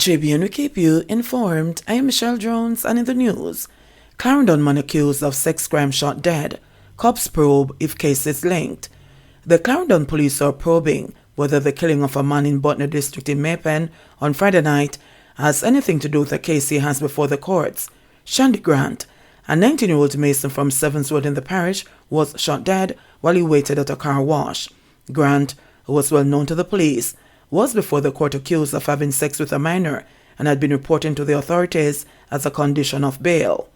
JBNN will keep you informed. I am Michelle Jones, and in the news, Clarendon man accused of sex crime shot dead. Cops probe if case is linked. The Clarendon police are probing whether the killing of a man in Butner district in Maypen on Friday night has anything to do with the case he has before the courts. Shandy Grant, a 19-year-old mason from Sevens Road in the parish, was shot dead while he waited at a car wash. Grant, who was well known to the police, was before the court accused of having sex with a minor and had been reporting to the authorities as a condition of bail.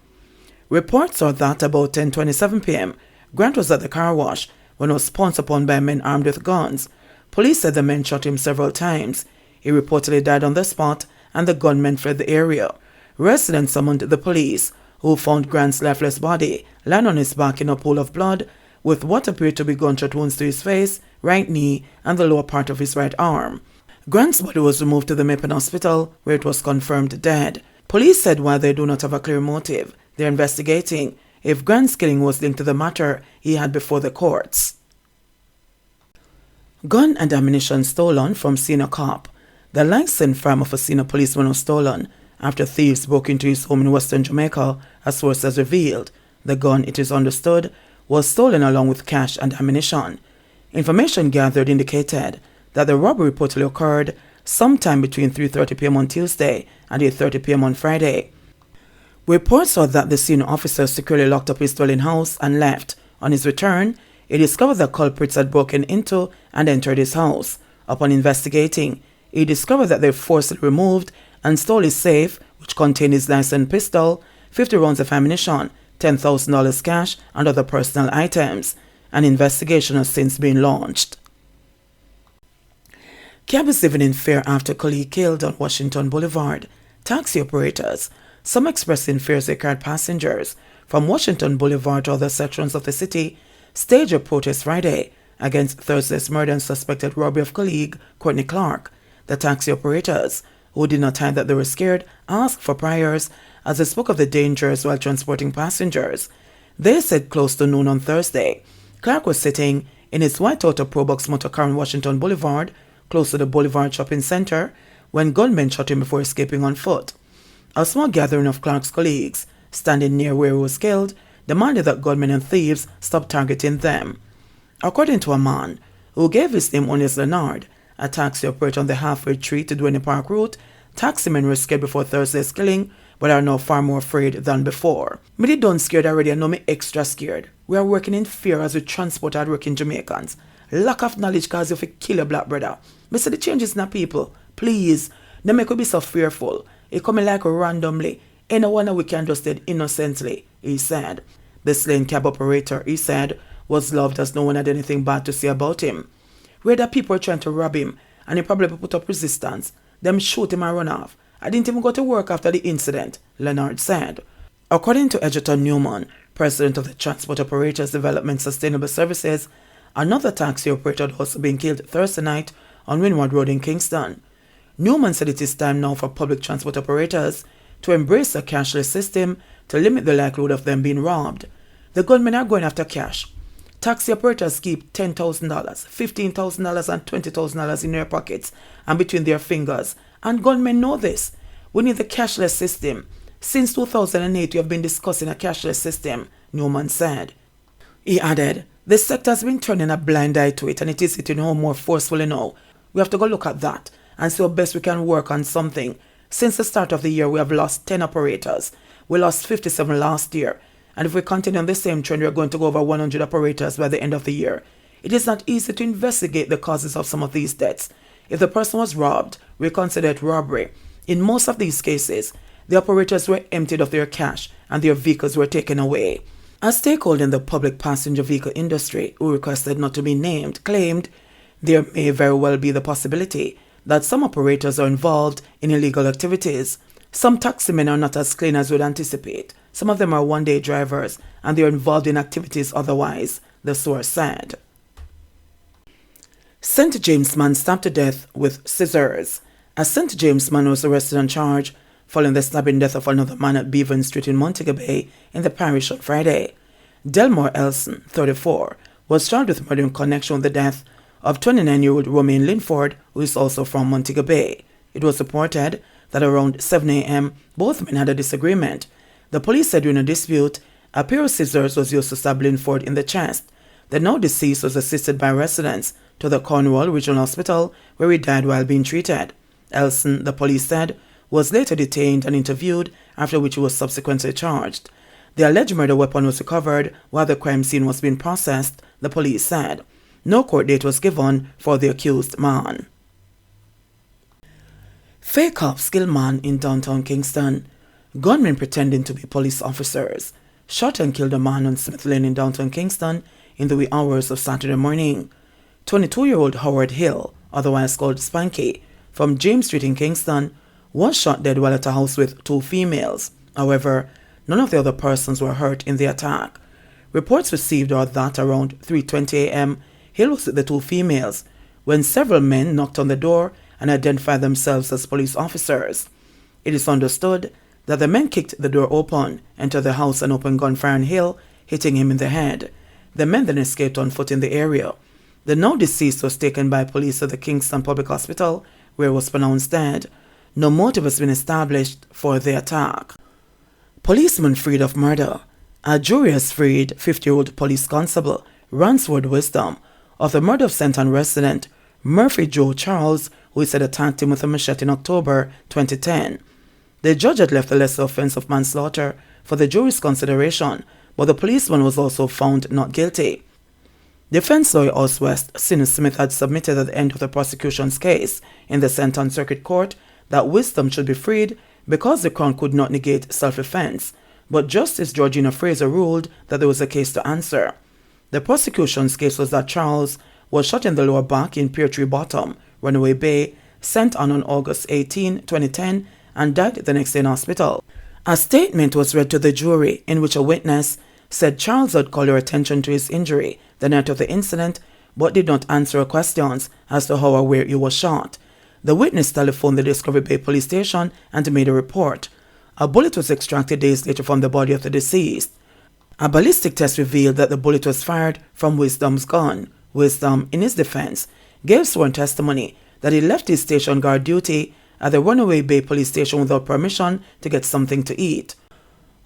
Reports are that about 10:27 p.m., Grant was at the car wash when he was pounced upon by men armed with guns. Police said the men shot him several times. He reportedly died on the spot and the gunmen fled the area. Residents summoned the police, who found Grant's lifeless body lying on his back in a pool of blood with what appeared to be gunshot wounds to his face, right knee, and the lower part of his right arm. Grant's body was removed to the Maypen Hospital, where it was confirmed dead. Police said while they do not have a clear motive, they are investigating if Grant's killing was linked to the matter he had before the courts. Gun and ammunition stolen from senior cop. The licensed farm of a senior policeman was stolen after thieves broke into his home in western Jamaica, as sources revealed. The gun, it is understood, was stolen along with cash and ammunition. Information gathered indicated that the robbery reportedly occurred sometime between 3:30 p.m. on Tuesday and 8:30 p.m. on Friday. Reports are that the senior officer securely locked up his stolen house and left. On his return, he discovered that culprits had broken into and entered his house. Upon investigating, he discovered that they forcibly removed and stole his safe, which contained his licensed pistol, 50 rounds of ammunition, $10,000 cash, and other personal items. An investigation has since been launched. Cab is living in fear after colleague killed on Washington Boulevard. Taxi operators, some expressing fears they carried passengers from Washington Boulevard to other sections of the city, staged a protest Friday against Thursday's murder and suspected robbery of colleague Courtney Clark. The taxi operators, who did not hide that they were scared, asked for prayers as they spoke of the dangers while transporting passengers. They said close to noon on Thursday, Clark was sitting in his white Toyota Probox motor car on Washington Boulevard, close to the Boulevard Shopping Center, when gunmen shot him before escaping on foot. A small gathering of Clark's colleagues, standing near where he was killed, demanded that gunmen and thieves stop targeting them. According to a man who gave his name only as Leonard, a taxi operator on the halfway tree to Duane Park route, taximen were scared before Thursday's killing, but are now far more afraid than before. Me done scared already and now me extra scared. We are working in fear as we transport hard-working Jamaicans. Lack of knowledge cause you fi kill a black brother. Me say the changes in the people. Please, don't make we be so fearful. It coming like randomly. Anyone we can just dead innocently, he said. The slain cab operator, he said, was loved as no one had anything bad to say about him. Where the people were trying to rob him and he probably put up resistance, them shoot him and run off. I didn't even go to work after the incident, Leonard said. According to Edgerton Newman, president of the Transport Operators Development Sustainable Services, another taxi operator had also been killed Thursday night on Windward Road in Kingston. Newman said it is time now for public transport operators to embrace a cashless system to limit the likelihood of them being robbed. The gunmen are going after cash. Taxi operators keep $10,000, $15,000 and $20,000 in their pockets and between their fingers. And gunmen know this. We need the cashless system. Since 2008, we have been discussing a cashless system, Newman said. He added, the sector has been turning a blind eye to it and it is hitting home more forcefully now. We have to go look at that and see how best we can work on something. Since the start of the year, we have lost 10 operators. We lost 57 last year. And if we continue on the same trend, we are going to go over 100 operators by the end of the year. It is not easy to investigate the causes of some of these deaths. If the person was robbed, we consider it robbery. In most of these cases, the operators were emptied of their cash and their vehicles were taken away. A stakeholder in the public passenger vehicle industry, who requested not to be named, claimed there may very well be the possibility that some operators are involved in illegal activities. Some taximen are not as clean as we'd anticipate. Some of them are one-day drivers and they are involved in activities otherwise, the source said. St. James man stabbed to death with scissors. A St. James man was arrested on charge following the stabbing death of another man at Bevan Street in Montego Bay in the parish on Friday. Delmore Elson, 34, was charged with murder in connection with the death of 29-year-old Romaine Linford, who is also from Montego Bay. It was reported that around 7 a.m. both men had a disagreement. The police said during a dispute, a pair of scissors was used to stab Linford in the chest. The now deceased was assisted by residents to the Cornwall Regional Hospital, where he died while being treated. Elson, the police said, was later detained and interviewed, after which he was subsequently charged. The alleged murder weapon was recovered while the crime scene was being processed, the police said. No court date was given for the accused man. Fake cops kill man in downtown Kingston. Gunmen pretending to be police officers shot and killed a man on Smith Lane in downtown Kingston in the wee hours of Saturday morning. 22-year-old Howard Hill, otherwise called Spanky, from James Street in Kingston, was shot dead while at a house with 2 females. However, none of the other persons were hurt in the attack. Reports received are that around 3:20 a.m., Hill was with the 2 females when several men knocked on the door and identified themselves as police officers. It is understood that the men kicked the door open, entered the house and opened gunfire on Hill, hitting him in the head. The men then escaped on foot in the area. The now deceased was taken by police to the Kingston Public Hospital, where he was pronounced dead. No motive has been established for the attack. Policeman freed of murder. A jury has freed 50-year-old police constable Ransford Wisdom of the murder of St. Ann resident Murphy Joe Charles, who he said attacked him with a machete in October 2010. The judge had left the lesser offense of manslaughter for the jury's consideration, but the policeman was also found not guilty. Defense lawyer Oswest Sidney Smith had submitted at the end of the prosecution's case in the St. Ann Circuit Court that Wisdom should be freed because the Crown could not negate self-defense, but Justice Georgina Fraser ruled that there was a case to answer. The prosecution's case was that Charles was shot in the lower back in Pear Tree Bottom, Runaway Bay, St. Ann on August 18, 2010, and died the next day in hospital. A statement was read to the jury in which a witness said Charles had called her attention to his injury the night of the incident, but did not answer her questions as to how or where he was shot. The witness telephoned the Discovery Bay police station and made a report. A bullet was extracted days later from the body of the deceased. A ballistic test revealed that the bullet was fired from Wisdom's gun. Wisdom, in his defense, gave sworn testimony that he left his station guard duty at the Runaway Bay police station without permission to get something to eat.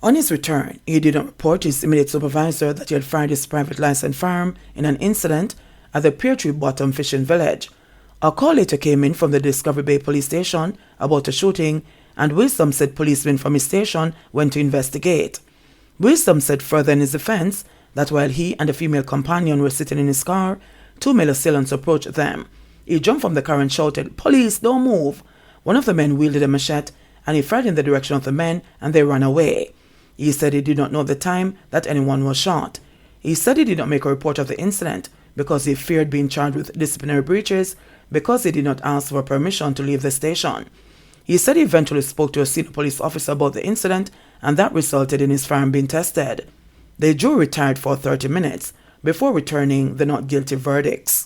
On his return, he did not report to his immediate supervisor that he had fired his private licensed firearm in an incident at the Pear Tree Bottom fishing village. A call later came in from the Discovery Bay police station about a shooting, and Wisdom said policemen from his station went to investigate. Wisdom said further in his defense that while he and a female companion were sitting in his car, 2 male assailants approached them. He jumped from the car and shouted, "Police, don't move!" One of the men wielded a machete and he fired in the direction of the men and they ran away. He said he did not know at the time that anyone was shot. He said he did not make a report of the incident because he feared being charged with disciplinary breaches because he did not ask for permission to leave the station. He said he eventually spoke to a senior police officer about the incident, and that resulted in his firearm being tested. The jury retired for 30 minutes before returning the not guilty verdicts.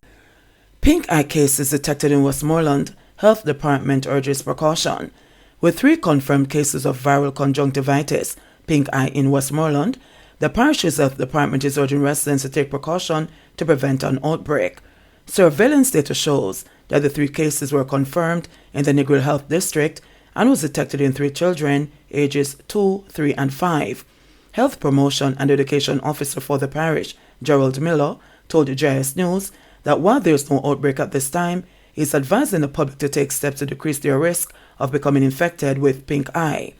Pink eye cases detected in Westmoreland. Health Department urges precaution. With 3 confirmed cases of viral conjunctivitis, pink eye in Westmoreland, the parish's health department is urging residents to take precaution to prevent an outbreak. Surveillance data shows that the 3 cases were confirmed in the Negril Health District and was detected in 3 children ages 2, 3, and 5. Health Promotion and Education Officer for the parish, Gerald Miller, told JS News that while there is no outbreak at this time, he is advising the public to take steps to decrease their risk of becoming infected with pink eye.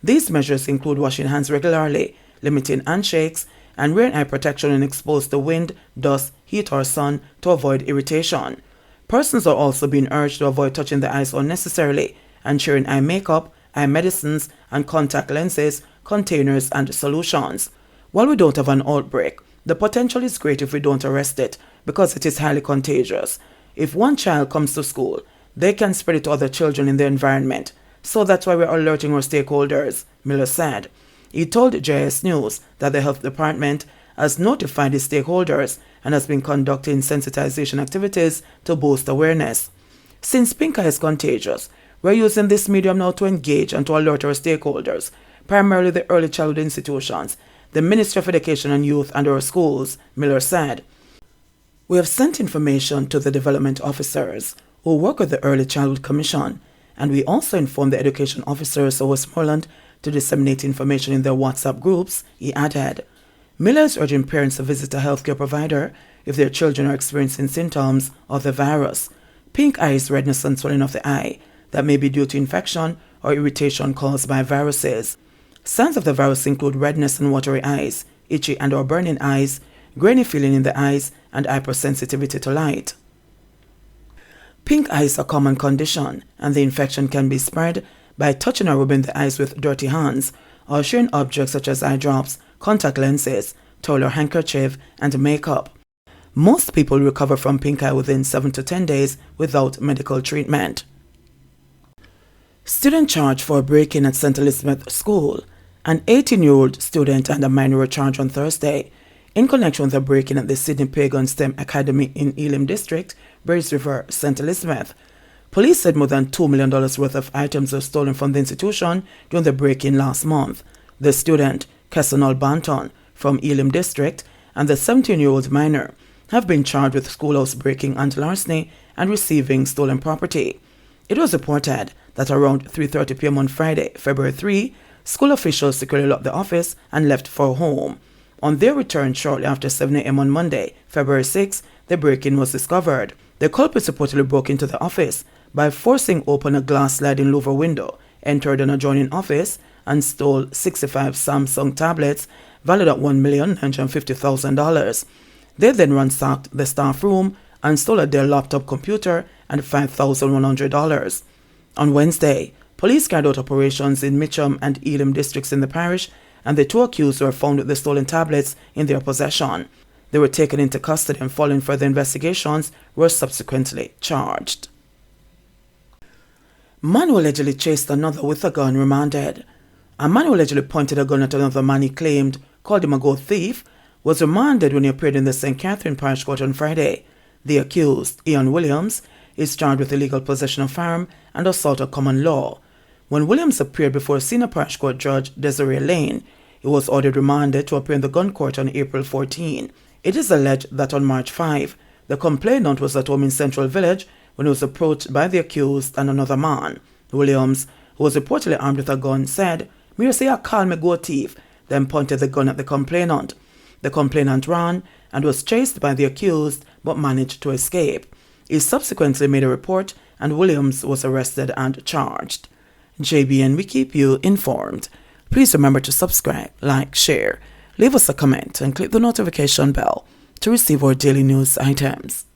These measures include washing hands regularly, limiting handshakes, and wearing eye protection when exposed to wind, dust, heat, or sun to avoid irritation. Persons are also being urged to avoid touching the eyes unnecessarily and sharing eye makeup, eye medicines, and contact lenses, containers, and solutions. While we don't have an outbreak, the potential is great if we don't arrest it because it is highly contagious. If one child comes to school, they can spread it to other children in the environment. So that's why we're alerting our stakeholders, Miller said. He told JS News that the health department has notified its stakeholders and has been conducting sensitization activities to boost awareness. Since pink eye is contagious, we're using this medium now to engage and to alert our stakeholders, primarily the early childhood institutions, the Ministry of Education and Youth, and our schools, Miller said. We have sent information to the development officers who work with the Early Childhood Commission and we also informed the education officers of Westmoreland to disseminate information in their WhatsApp groups, he added. Miller is urging parents to visit a healthcare provider if their children are experiencing symptoms of the virus. Pink eye is redness and swelling of the eye that may be due to infection or irritation caused by viruses. Signs of the virus include redness and watery eyes, itchy and or burning eyes, grainy feeling in the eyes, and hypersensitivity to light. Pink eye is a common condition, and the infection can be spread by touching or rubbing the eyes with dirty hands, or sharing objects such as eye drops, contact lenses, towel or handkerchief, and makeup. Most people recover from pink eye within 7 to 10 days without medical treatment. Student charged for a break-in at St. Elizabeth School. An 18-year-old student and a minor were charged on Thursday in connection with a break-in at the Sydney Pagan STEM Academy in Elim District, Brays River, St. Elizabeth. Police said more than $2 million worth of items were stolen from the institution during the break-in last month. The student, Kessonal Banton, from Elim District, and the 17-year-old minor have been charged with schoolhouse breaking and larceny and receiving stolen property. It was reported that around 3:30 p.m. on Friday, February 3, school officials securely locked the office and left for home. On their return shortly after 7 a.m. on Monday, February 6, the break-in was discovered. The culprits reportedly broke into the office by forcing open a glass sliding louver window, entered an adjoining office, and stole 65 Samsung tablets valued at $1,950,000. They then ransacked the staff room and stole a Dell laptop computer and $5,100. On Wednesday, police carried out operations in Mitcham and Elim districts in the parish, and the two accused were found with the stolen tablets in their possession. They were taken into custody and, following further investigations, were subsequently charged. Man who allegedly chased another with a gun remanded. A man who allegedly pointed a gun at another man he claimed called him a gold thief was remanded when he appeared in the St. Catherine Parish Court on Friday. The accused, Ian Williams, is charged with illegal possession of firearm and assault of common law. When Williams appeared before Senior Parish Court Judge Desiree Lane, he was ordered remanded to appear in the gun court on April 14. It is alleged that on March 5, the complainant was at home in Central Village when he was approached by the accused and another man. Williams, who was reportedly armed with a gun, said, "Me say I call me go thief," then pointed the gun at the complainant. The complainant ran and was chased by the accused but managed to escape. He subsequently made a report and Williams was arrested and charged. JBN, we keep you informed. Please remember to subscribe, like, share, leave us a comment and click the notification bell to receive our daily news items.